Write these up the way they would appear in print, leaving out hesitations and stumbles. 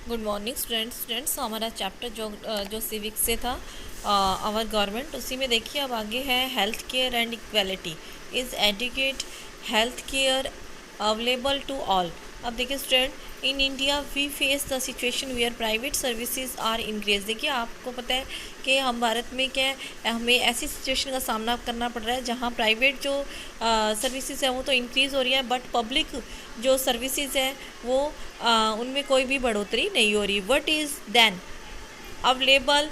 Good morning students हमारा chapter जो civics से था आवर गवर्नमेंट, उसी में देखिए अब आगे है health care and equality. Is adequate health care available to all. अब देखिए student, in India we face the situation where private services are increase. देखिए आपको पता है कि हम भारत में क्या है, हमें ऐसी सिचुएशन का सामना करना पड़ रहा है जहाँ प्राइवेट जो सर्विसेज है वो तो इंक्रीज़ हो रही है, बट पब्लिक जो सर्विसेज है वो उनमें कोई भी बढ़ोतरी नहीं हो रही। What is then available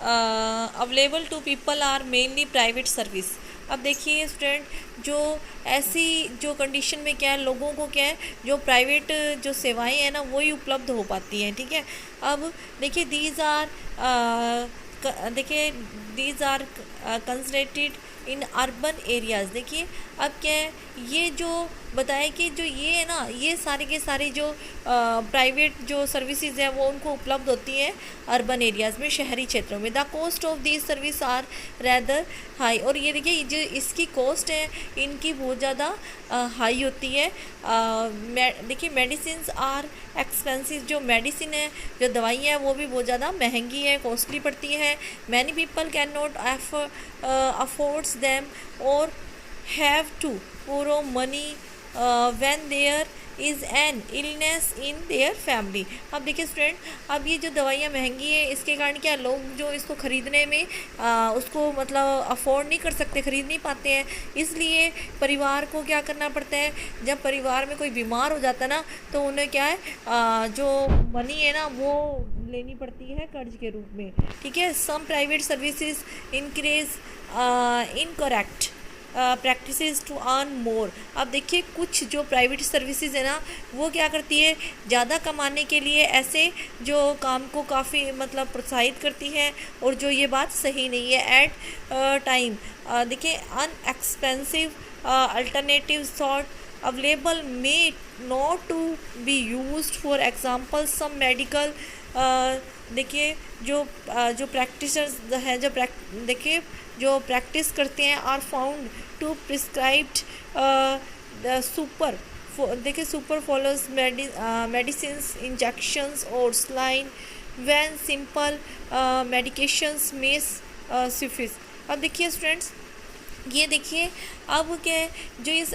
available to people are mainly private service. अब देखिए स्टूडेंट, जो ऐसी जो कंडीशन में क्या है, लोगों को क्या है, जो प्राइवेट जो सेवाएं हैं ना वही उपलब्ध हो पाती हैं। ठीक है, अब देखिए देखिए these are concentrated in urban areas. देखिए अब क्या है, ये जो बताया कि जो ये है ना, ये सारे के सारे जो प्राइवेट जो सर्विसेज हैं वो उनको उपलब्ध होती हैं अर्बन एरियाज़ में, शहरी क्षेत्रों में। The cost of these service are rather high. और ये देखिए जो इसकी कॉस्ट है इनकी बहुत ज़्यादा हाई होती है। देखिए मेडिसिन आर एक्सपेंसिव। जो मेडिसिन है, जो दवाइयाँ हैं वो भी बहुत ज़्यादा महंगी है, कॉस्टली पड़ती है। Many people can not affords them और have to borrow money when there is an illness in their family. अब देखिए स्टूडेंट, अब ये जो दवाइयाँ महंगी है इसके कारण क्या लोग जो इसको ख़रीदने में उसको मतलब अफोर्ड नहीं कर सकते, ख़रीद नहीं पाते हैं। इसलिए परिवार को क्या करना पड़ता है, जब परिवार में कोई बीमार हो जाता है ना तो उन्हें क्या है जो मनी है ना वो लेनी पड़ती है कर्ज के रूप में। ठीक है, some private services increase incorrect practices to earn more. अब देखिए कुछ जो प्राइवेट सर्विसेज है ना वो क्या करती है, ज़्यादा कमाने के लिए ऐसे जो काम को काफ़ी मतलब प्रोत्साहित करती है, और जो ये बात सही नहीं है। एट टाइम देखिए unexpensive alternative sort available may not to be used. For example some medical देखिए जो प्रैक्टिशनर्स हैं, देखिए जो प्रैक्टिस करते हैं आर फाउंड टू प्रिस्क्राइब्ड देखिए सुपर फॉलोज मेडिसिन इंजेक्शंस और स्लाइन वैन सिंपल मेडिकेशंस में सफिस। अब देखिए स्टूडेंट्स, ये देखिए अब क्या है, जो इस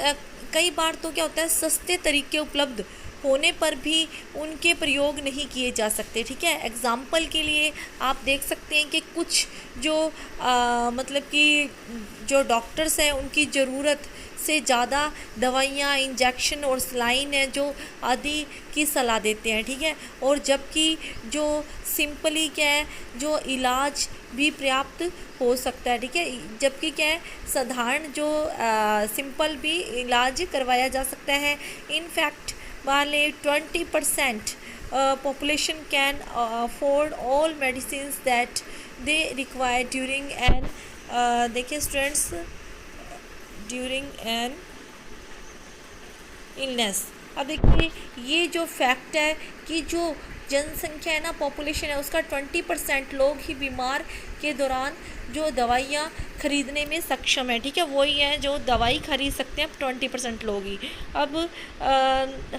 कई बार तो क्या होता है, सस्ते तरीके उपलब्ध होने पर भी उनके प्रयोग नहीं किए जा सकते। ठीक है, एग्ज़ाम्पल के लिए आप देख सकते हैं कि कुछ जो मतलब कि जो डॉक्टर्स हैं उनकी ज़रूरत से ज़्यादा दवाइयाँ, इंजेक्शन और सलाइन है जो आदि की सलाह देते हैं। ठीक है, और जबकि जो सिंपली क्या है, जो इलाज भी पर्याप्त हो सकता है। ठीक है, जबकि क्या है, साधारण जो सिंपल भी इलाज करवाया जा सकता है। इनफैक्ट वाले 20% population can afford all medicines that they require during an देखिए स्टूडेंट्स ड्यूरिंग एन इलनेस। अब देखिए ये जो फैक्ट है कि जो जनसंख्या है ना, पॉपुलेशन है, उसका 20% लोग ही बीमार के दौरान जो दवाइयाँ खरीदने में सक्षम है। ठीक है, वही है जो दवाई खरीद सकते हैं 20% लोग ही। अब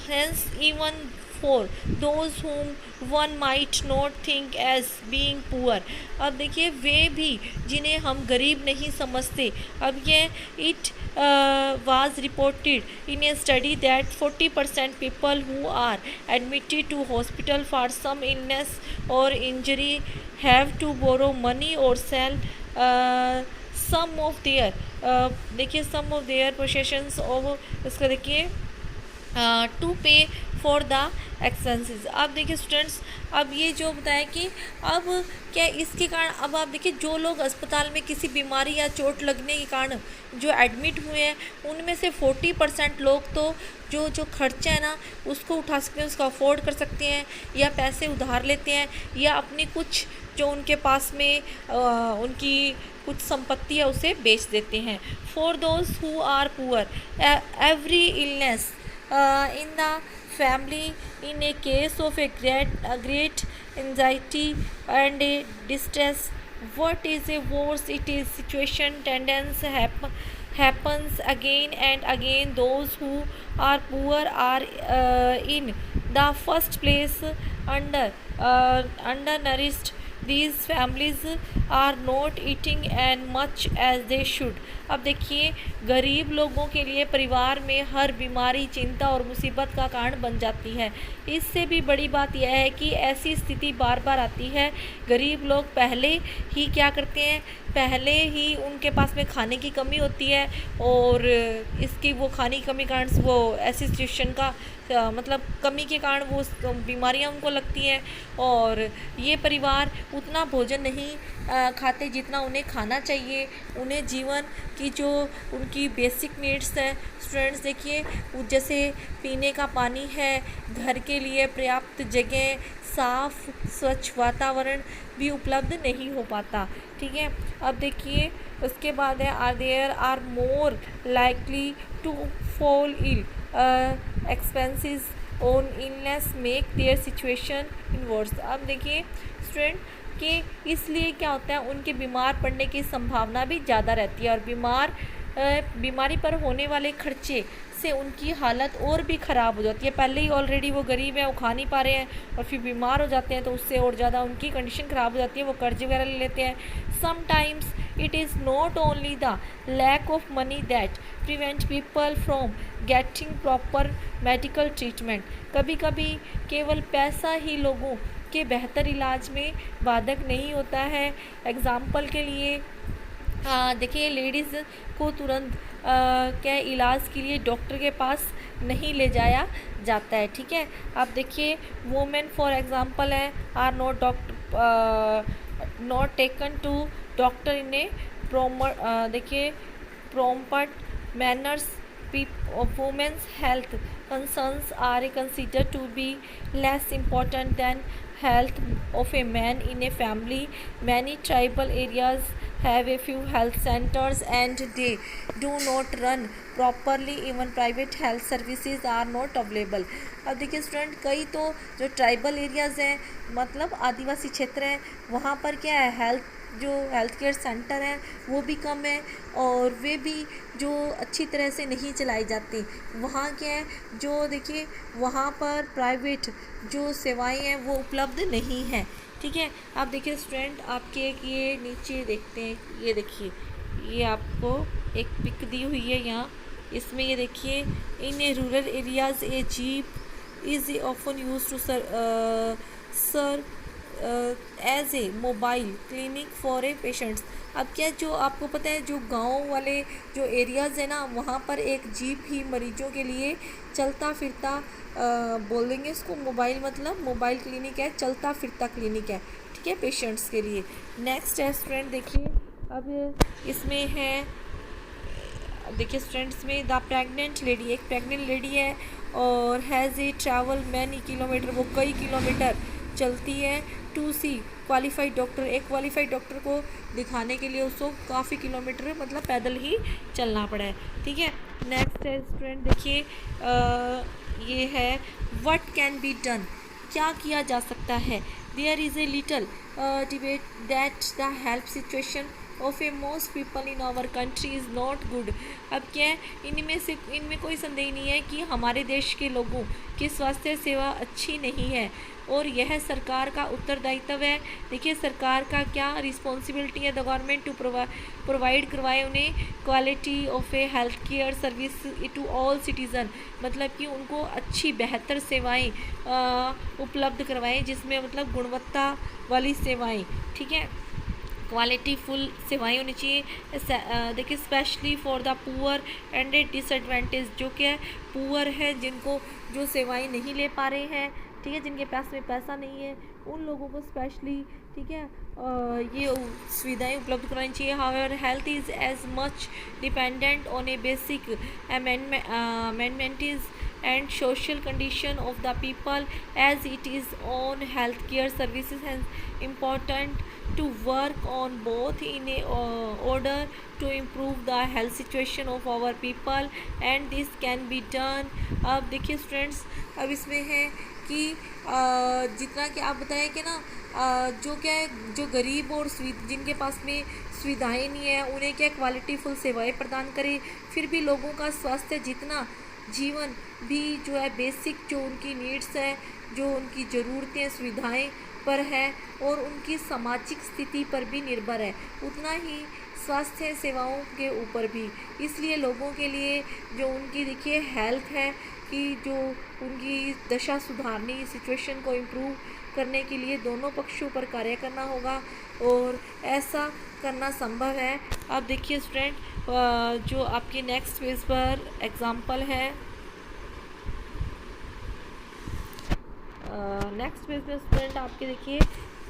hence even for those whom one might not think as being poor। अब देखिए वे भी जिन्हें हम गरीब नहीं समझते। अब ये it was reported in a study that 40% people who are admitted to hospital for some illness or injury have to borrow money or sell some of their देखिए some of their possessions of इसका देखिए to पे for the expenses. अब देखिए students, अब ये जो बताया कि अब क्या इसके कारण, अब आप देखिए जो लोग अस्पताल में किसी बीमारी या चोट लगने के कारण जो एडमिट हुए हैं उनमें से 40% लोग तो जो खर्चा है ना उसको उठा सकते हैं, उसको अफोर्ड कर सकते हैं, या पैसे उधार लेते हैं, या अपनी कुछ जो उनके पास में उनकी कुछ संपत्ति है उसे बेच देते हैं। For those who are poor every illness in the family in a case of a great anxiety and a distress. What is a worse it is situation tendency happens again and again. Those who are poor are in the first place undernourished. These families are not eating as much as they should. अब देखिए, गरीब लोगों के लिए परिवार में हर बीमारी चिंता और मुसीबत का कारण बन जाती है। इससे भी बड़ी बात यह है कि ऐसी स्थिति बार बार आती है। गरीब लोग पहले ही क्या करते हैं, पहले ही उनके पास में खाने की कमी होती है, और इसकी वो खाने की कमी कारण वो ऐसी सिचुएशन का मतलब कमी के कारण वो बीमारियां उनको लगती हैं, और ये परिवार उतना भोजन नहीं खाते जितना उन्हें खाना चाहिए। उन्हें जीवन की जो उनकी बेसिक नीड्स हैं स्टूडेंट्स, देखिए, जैसे पीने का पानी है, घर के लिए पर्याप्त जगह, साफ स्वच्छ वातावरण भी उपलब्ध नहीं हो पाता। ठीक है, अब देखिए उसके बाद है there are more likely to fall ill, expenses on illness make there situation in worse. अब देखिए स्टूडेंट कि इसलिए क्या होता है, उनके बीमार पड़ने की संभावना भी ज़्यादा रहती है, और बीमारी पर होने वाले खर्चे से उनकी हालत और भी ख़राब हो जाती है। पहले ही ऑलरेडी वो गरीब हैं, वो खा नहीं पा रहे हैं, और फिर बीमार हो जाते हैं तो उससे और ज़्यादा उनकी कंडीशन ख़राब हो जाती है, वो कर्ज वगैरह ले लेते हैं। Sometimes it is not only the lack of money that prevent people from getting proper medical treatment. कभी कभी केवल पैसा ही लोगों के बेहतर इलाज में बाधक नहीं होता है। एग्ज़ाम्पल के लिए देखिए, लेडीज़ को तुरंत क्या इलाज के लिए डॉक्टर के पास नहीं ले जाया जाता है। ठीक है, आप देखिए वुमेन फॉर एग्ज़ाम्पल है are not taken to doctor in a देखिए prompt manners. women's health concerns are considered to be less important than health of a man in a family. Many tribal areas have a few health centers and they do not run properly. Even private health services are not available. अब देखिए student, कई तो जो tribal areas हैं, मतलब आदिवासी क्षेत्र हैं, वहाँ पर क्या है, हेल्थ केयर सेंटर हैं वो भी कम है, और वे भी जो अच्छी तरह से नहीं चलाई जाती। वहाँ क्या है, जो देखिए वहाँ पर प्राइवेट जो सेवाएं हैं वो उपलब्ध नहीं हैं। ठीक है, आप देखिए स्टूडेंट, आपके ये नीचे देखते हैं, ये देखिए, ये आपको एक पिक दी हुई है यहाँ, इसमें ये देखिए, in a rural areas a jeep is often use to serve as a mobile clinic for a patients. अब क्या, जो आपको पता है, जो गांव वाले जो एरियाज़ है ना, वहाँ पर एक जीप ही मरीजों के लिए चलता फिरता बोल देंगे इसको, मोबाइल मतलब मोबाइल क्लिनिक है, चलता फिरता क्लिनिक है। ठीक है, पेशेंट्स के लिए। नेक्स्ट है स्टूडेंट, देखिए अब इसमें है, देखिए स्टूडेंट्स में द प्रेग्नेंट लेडी, एक प्रेग्नेंट लेडी है और has a travel many kilometre, वो कई किलोमीटर चलती है टू सी क्वालिफाइड डॉक्टर, एक क्वालिफाइड डॉक्टर को दिखाने के लिए उसको काफ़ी किलोमीटर मतलब पैदल ही चलना पड़ा है। ठीक है, नेक्स्ट है स्टूडेंट, देखिए ये है व्हाट कैन बी डन, क्या किया जा सकता है। There is a little debate that the health situation of a most people in our country is not good. अब क्या है, इनमें कोई संदेह नहीं है कि हमारे देश के लोगों की स्वास्थ्य सेवा अच्छी नहीं है, और यह सरकार का उत्तरदायित्व है। देखिए सरकार का क्या रिस्पॉन्सिबिलिटी है, द गवर्नमेंट टू प्रोवाइड करवाए उन्हें quality of a health care service to all citizen, मतलब कि उनको अच्छी बेहतर सेवाएं उपलब्ध करवाएं, जिसमें मतलब गुणवत्ता वाली सेवाएं। ठीक है, क्वालिटी फुल सेवाएं होनी चाहिए। देखिए specially for the poor and A disadvantage, जो कि पुअर है, जिनको जो सेवाएं नहीं ले पा रहे हैं, ठीक है, जिनके पास में पैसा नहीं है, उन लोगों को स्पेशली, ठीक है, ये सुविधाएं उपलब्ध करानी चाहिए। However health is as much dependent on a basic amendments and social condition of the people as it is on healthcare services, and important to work on both in a order to improve the health situation of our people, and this can be done। अब देखिए students, अब इसमें है कि जितना कि आप बताएं कि ना, जो क्या है, जो गरीब और जिनके पास में सुविधाएं नहीं है, उन्हें क्या क्वालिटी फुल सेवाएं प्रदान करें, फिर भी लोगों का स्वास्थ्य जितना जीवन भी जो है बेसिक जो उनकी नीड्स है, जो उनकी ज़रूरतें सुविधाएं पर है और उनकी सामाजिक स्थिति पर भी निर्भर है, उतना ही स्वास्थ्य सेवाओं के ऊपर भी। इसलिए लोगों के लिए जो उनकी देखिए हेल्थ है कि जो उनकी दशा सुधारने, सिचुएशन को इम्प्रूव करने के लिए दोनों पक्षों पर कार्य करना होगा और ऐसा करना संभव है। अब देखिए स्टूडेंट, जो आपके नेक्स्ट पेज पर एग्जांपल है, नेक्स्ट पेज पे स्टूडेंट आपके देखिए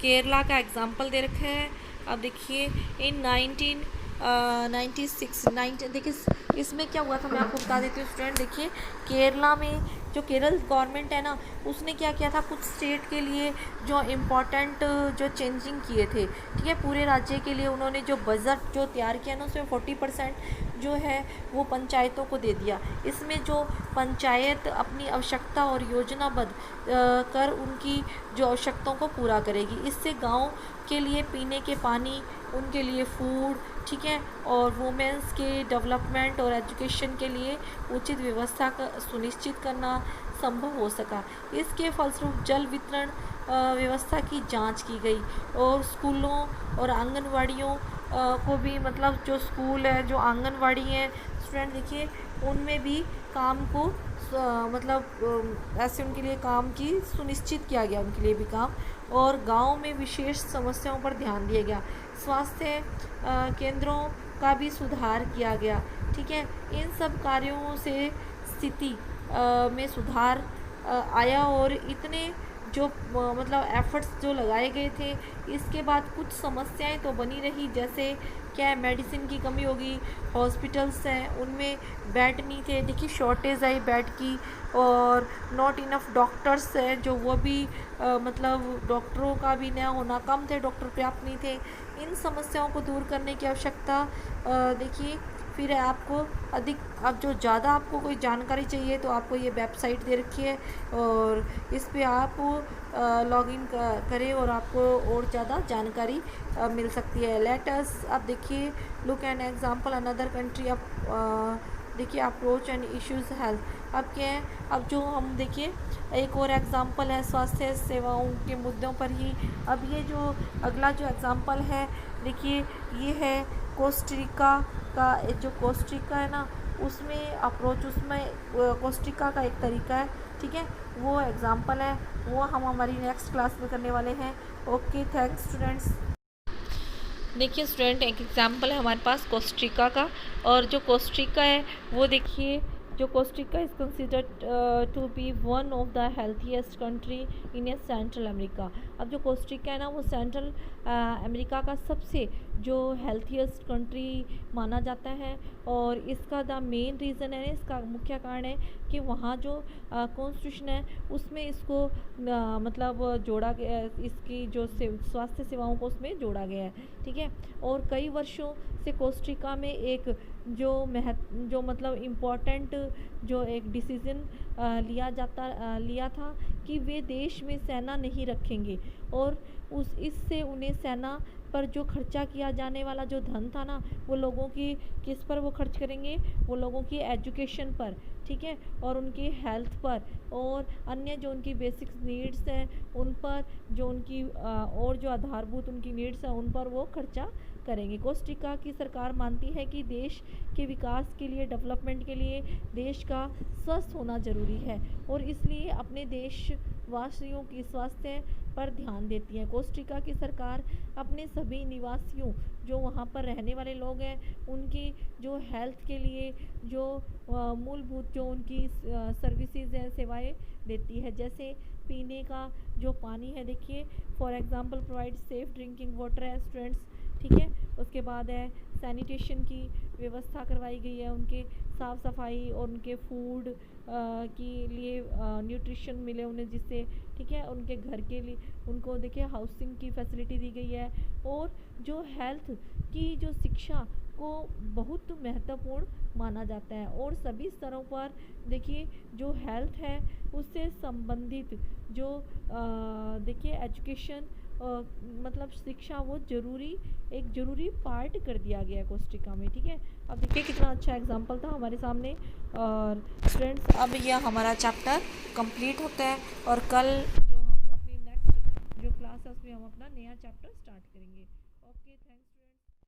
केरला का एग्जांपल दे रखा है। अब देखिए इन 1996 देखिए इसमें क्या हुआ था मैं आपको बता देती हूँ स्टूडेंट। देखिए केरला में जो केरल गवर्नमेंट है ना, उसने क्या किया था, कुछ स्टेट के लिए जो इम्पोर्टेंट जो चेंजिंग किए थे, ठीक है, पूरे राज्य के लिए उन्होंने जो बजट जो तैयार किया ना, उसमें 40% जो है वो पंचायतों को दे दिया। इसमें जो पंचायत अपनी आवश्यकता और योजनाबद्ध कर उनकी जो आवश्यकताओं को पूरा करेगी। इससे गांव के लिए पीने के पानी, उनके लिए फूड, ठीक है, और वुमेंस के डेवलपमेंट और एजुकेशन के लिए उचित व्यवस्था का सुनिश्चित करना संभव हो सका। इसके फलस्वरूप जल वितरण व्यवस्था की जांच की गई और स्कूलों और आंगनवाड़ियों को भी, मतलब जो स्कूल है, जो आंगनवाड़ी है स्टूडेंट, देखिए उनमें भी काम को मतलब ऐसे उनके लिए काम की सुनिश्चित किया गया, उनके लिए भी काम, और गांव में विशेष समस्याओं पर ध्यान दिया गया। स्वास्थ्य केंद्रों का भी सुधार किया गया, ठीक है। इन सब कार्यों से स्थिति में सुधार आया और इतने जो मतलब एफर्ट्स जो लगाए गए थे, इसके बाद कुछ समस्याएं तो बनी रही, जैसे क्या है, मेडिसिन की कमी होगी, हॉस्पिटल्स हैं उनमें बेड नहीं थे, देखिए शॉर्टेज आई बेड की, और नॉट इनफ डॉक्टर्स हैं जो वो भी मतलब डॉक्टरों का भी न होना, कम थे डॉक्टर, पर्याप्त नहीं थे। इन समस्याओं को दूर करने की आवश्यकता देखिए। फिर है आपको अधिक, अब जो ज़्यादा आपको कोई जानकारी चाहिए तो आपको ये वेबसाइट दे रखी है और इस पे आप लॉगिन करें और आपको और ज़्यादा जानकारी मिल सकती है। लेटस अब देखिए look an example another country. अब देखिए अप्रोच एंड इश्यूज हेल्थ। अब क्या है, अब जो हम देखिए एक और एग्जांपल है स्वास्थ्य सेवाओं के मुद्दों पर ही। अब ये जो अगला जो एग्जांपल है, देखिए ये है कोस्टरिका का। जो कोस्टरिका है ना, उसमें अप्रोच, उसमें कोस्टरिका का एक तरीका है, ठीक है, वो एग्जांपल है, वो हम हमारी नेक्स्ट क्लास में करने वाले हैं। Okay, thanks students. देखिए स्टूडेंट एक एग्जांपल है हमारे पास कोस्टरिका का, और जो कोस्टरिका है वो देखिए, जो Costa Rica is considered to be one of the healthiest country in a central America. अब जो कोस्टरिका है ना, वो सेंट्रल अमेरिका का सबसे जो हेल्थीएस्ट कंट्री माना जाता है, और इसका द मेन रीज़न है, इसका मुख्य कारण है कि वहाँ जो कॉन्स्टिट्यूशन है उसमें इसको मतलब जोड़ा गया, इसकी जो स्वास्थ्य सेवाओं को उसमें जोड़ा गया है, ठीक है। और कई वर्षों से कोस्टरिका में एक जो मतलब इम्पोर्टेंट जो एक डिसीज़न लिया था कि वे देश में सेना नहीं रखेंगे, और उस इससे उन्हें सेना पर जो खर्चा किया जाने वाला जो धन था ना, वो लोगों की किस पर वो खर्च करेंगे, वो लोगों की एजुकेशन पर, ठीक है, और उनकी हेल्थ पर, और अन्य जो उनकी बेसिक नीड्स हैं उन पर, जो उनकी और जो आधारभूत उनकी नीड्स हैं उन पर वो खर्चा करेंगे। कोस्टरिका की सरकार मानती है कि देश के विकास के लिए, डेवलपमेंट के लिए देश का स्वस्थ होना ज़रूरी है, और इसलिए अपने देशवासियों की स्वास्थ्य पर ध्यान देती है। कोस्टरिका की सरकार अपने सभी निवासियों, जो वहाँ पर रहने वाले लोग हैं, उनकी जो हेल्थ के लिए जो मूलभूत जो उनकी सर्विसेज हैं, सेवाएं देती है, जैसे पीने का जो पानी है, देखिए for example provide safe drinking water है स्टूडेंट्स, ठीक है। उसके बाद है सैनिटेशन की व्यवस्था करवाई गई है, उनके साफ़ सफाई और उनके फूड के लिए न्यूट्रिशन मिले उन्हें, जिससे, ठीक है, उनके घर के लिए उनको देखिए हाउसिंग की फैसिलिटी दी गई है, और जो हेल्थ की जो शिक्षा को बहुत महत्वपूर्ण माना जाता है, और सभी स्तरों पर देखिए जो हेल्थ है उससे संबंधित जो देखिए एजुकेशन मतलब शिक्षा, वो एक ज़रूरी पार्ट कर दिया गया है कोस्टरिका में, ठीक है। अब देखिए कितना अच्छा एग्जाम्पल था हमारे सामने। और स्टूडेंट्स अब यह हमारा चैप्टर कंप्लीट होता है और कल जो हम अपनी नेक्स्ट जो क्लास है उसमें हम अपना नया चैप्टर स्टार्ट करेंगे। Okay, thanks.